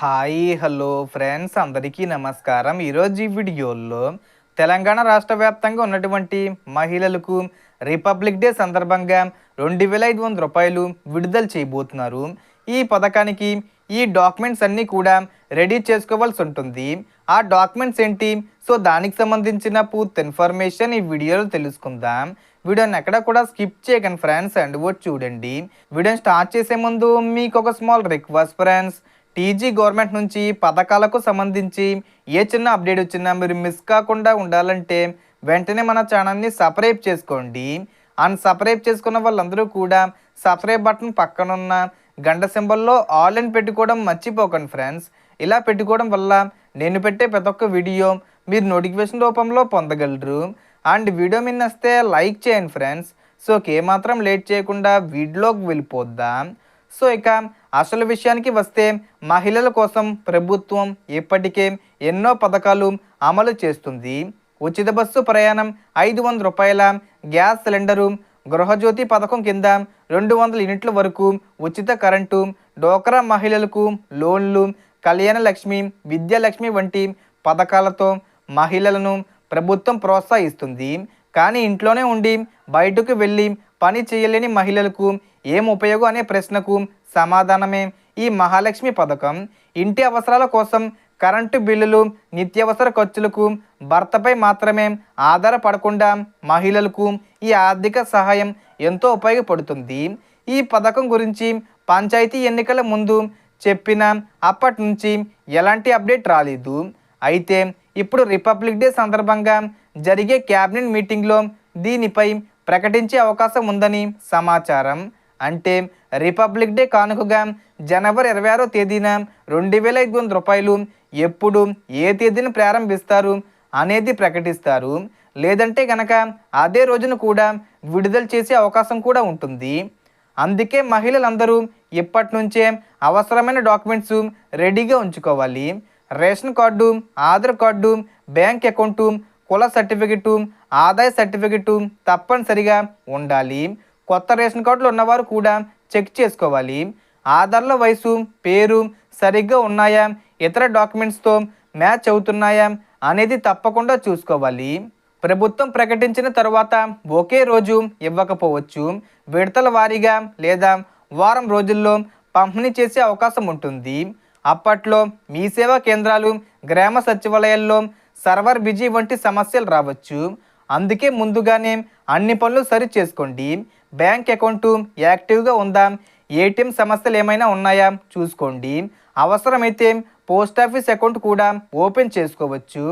Hi hello friends అందరికీ నమస్కారం. ఈరోజు ఈ వీడియోలో తెలంగాణ రాష్ట్ర వ్యాప్తంగా ఉన్నటువంటి మహిళలకు రిపబ్లిక్ డే సందర్భంగా 2500 రూపాయలు విడుదల చేయబోతున్నారు. ఈ పథకానికి ఈ డాక్యుమెంట్స్ అన్నీ కూడా రెడీ చేసుకోవాల్సి ఉంటుంది. ఆ డాక్యుమెంట్స్ ఏంటి, సో దానికి సంబంధించిన పూర్తి ఇన్ఫర్మేషన్ ఈ వీడియోలో తెలుసుకుందాం. వీడియోని ఎక్కడ కూడా స్కిప్ చేయకండి ఫ్రెండ్స్, అండ్ కూడా చూడండి. వీడియోని స్టార్ట్ చేసే ముందు మీకు ఒక small request friends, TG government నుంచి పథకాలకు సంబంధించి ఏ చిన్న అప్డేట్ వచ్చినా మీరు మిస్ కాకుండా ఉండాలంటే వెంటనే మన ఛానల్ని సబ్స్క్రైబ్ చేసుకోండి. అండ్ సబ్స్క్రైబ్ చేసుకున్న వాళ్ళందరూ కూడా సబ్స్క్రైబ్ బటన్ పక్కనున్న గంట సింబల్లో ఆల్ అని పెట్టుకోవడం మర్చిపోకండి ఫ్రెండ్స్. ఇలా పెట్టుకోవడం వల్ల నేను పెట్టే ప్రతి ఒక్క వీడియో మీరు నోటిఫికేషన్ రూపంలో పొందగలరు. అండ్ వీడియో మీద వస్తే లైక్ చేయండి ఫ్రెండ్స్. సో ఏమాత్రం లేట్ చేయకుండా వీడియోలోకి వెళ్ళిపోద్దాం. సో ఇక అసలు విషయానికి వస్తే, మహిళల కోసం ప్రభుత్వం ఇప్పటికే ఎన్నో పథకాలు అమలు చేస్తుంది. ఉచిత బస్సు ప్రయాణం, 500 రూపాయల గ్యాస్ సిలిండరు, గృహజ్యోతి పథకం కింద 200 యూనిట్ల వరకు ఉచిత కరెంటు, డోక్రా మహిళలకు లోన్లు, కళ్యాణ లక్ష్మి, విద్యాలక్ష్మి వంటి పథకాలతో మహిళలను ప్రభుత్వం ప్రోత్సహిస్తుంది. కానీ ఇంట్లోనే ఉండి బయటకు వెళ్ళి పని చేయలేని మహిళలకు ఏం ఉపయోగం అనే ప్రశ్నకు సమాధానమే ఈ మహాలక్ష్మి పథకం. ఇంటి అవసరాల కోసం కరెంటు బిల్లులు, నిత్యావసర ఖర్చులకు భర్తపై మాత్రమే ఆధారపడకుండా మహిళలకు ఈ ఆర్థిక సహాయం ఎంతో ఉపయోగపడుతుంది. ఈ పథకం గురించి పంచాయతీ ఎన్నికల ముందు చెప్పిన అప్పటి నుంచి ఎలాంటి అప్డేట్ రాలేదు. అయితే ఇప్పుడు రిపబ్లిక్ డే సందర్భంగా జరిగే క్యాబినెట్ మీటింగ్లో దీనిపై ప్రకటించే అవకాశం ఉందని సమాచారం. అంటే రిపబ్లిక్ డే కానుకగా జనవరి 26వ తేదీన 2500 రూపాయలు ఎప్పుడు, ఏ తేదీన ప్రారంభిస్తారు అనేది ప్రకటిస్తారు. లేదంటే కనుక అదే రోజున కూడా విడుదల చేసే అవకాశం కూడా ఉంటుంది. అందుకే మహిళలందరూ ఇప్పటి నుంచే అవసరమైన డాక్యుమెంట్స్ రెడీగా ఉంచుకోవాలి. Ration card, Aadhaar card, bank account, కుల సర్టిఫికెటు, ఆదాయ సర్టిఫికెటు తప్పనిసరిగా ఉండాలి. కొత్త రేషన్ కార్డులు ఉన్నవారు కూడా చెక్ చేసుకోవాలి. ఆధార్లో వయసు, పేరు సరిగ్గా ఉన్నాయా, ఇతర డాక్యుమెంట్స్తో మ్యాచ్ అవుతున్నాయా అనేది తప్పకుండా చూసుకోవాలి. ప్రభుత్వం ప్రకటించిన తర్వాత ఒకే రోజు ఇవ్వకపోవచ్చు. విడతల వారీగా లేదా వారం రోజుల్లో పంపిణీ చేసే అవకాశం ఉంటుంది. అప్పట్లో మీ సేవా కేంద్రాలు, గ్రామ సచివాలయాల్లో సర్వర్ బిజీ వంటి సమస్యలు రావచ్చు. అందుకే ముందుగానే అన్ని పనులు సరి చేసుకోండి. బ్యాంక్ అకౌంటు యాక్టివ్గా ఉందా, ఏటీఎం సమస్యలు ఏమైనా ఉన్నాయా చూసుకోండి. అవసరమైతే పోస్ట్ ఆఫీస్ అకౌంట్ కూడా ఓపెన్ చేసుకోవచ్చు.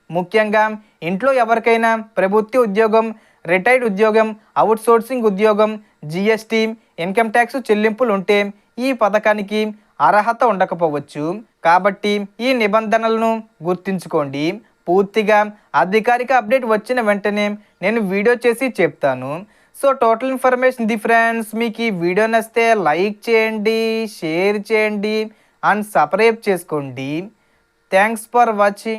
ముఖ్యంగా ఇంట్లో ఎవరికైనా ప్రభుత్వ ఉద్యోగం, రిటైర్డ్ ఉద్యోగం, అవుట్సోర్సింగ్ ఉద్యోగం, జిఎస్టీ, ఇన్కమ్ ట్యాక్స్ చెల్లింపులు ఉంటే ఈ పథకానికి అర్హత ఉండకపోవచ్చు. కాబట్టి ఈ నిబంధనలను గుర్తుంచుకోండి. పూర్తిగా అధికారిక అప్డేట్ వచ్చిన వెంటనే నేను వీడియో చేసి చెప్తాను. So total information the friends. మీకు ఈ వీడియో నచ్చితే లైక్ చేయండి, షేర్ చేయండి అండ్ సబ్స్క్రైబ్ చేసుకోండి. Thanks for watching.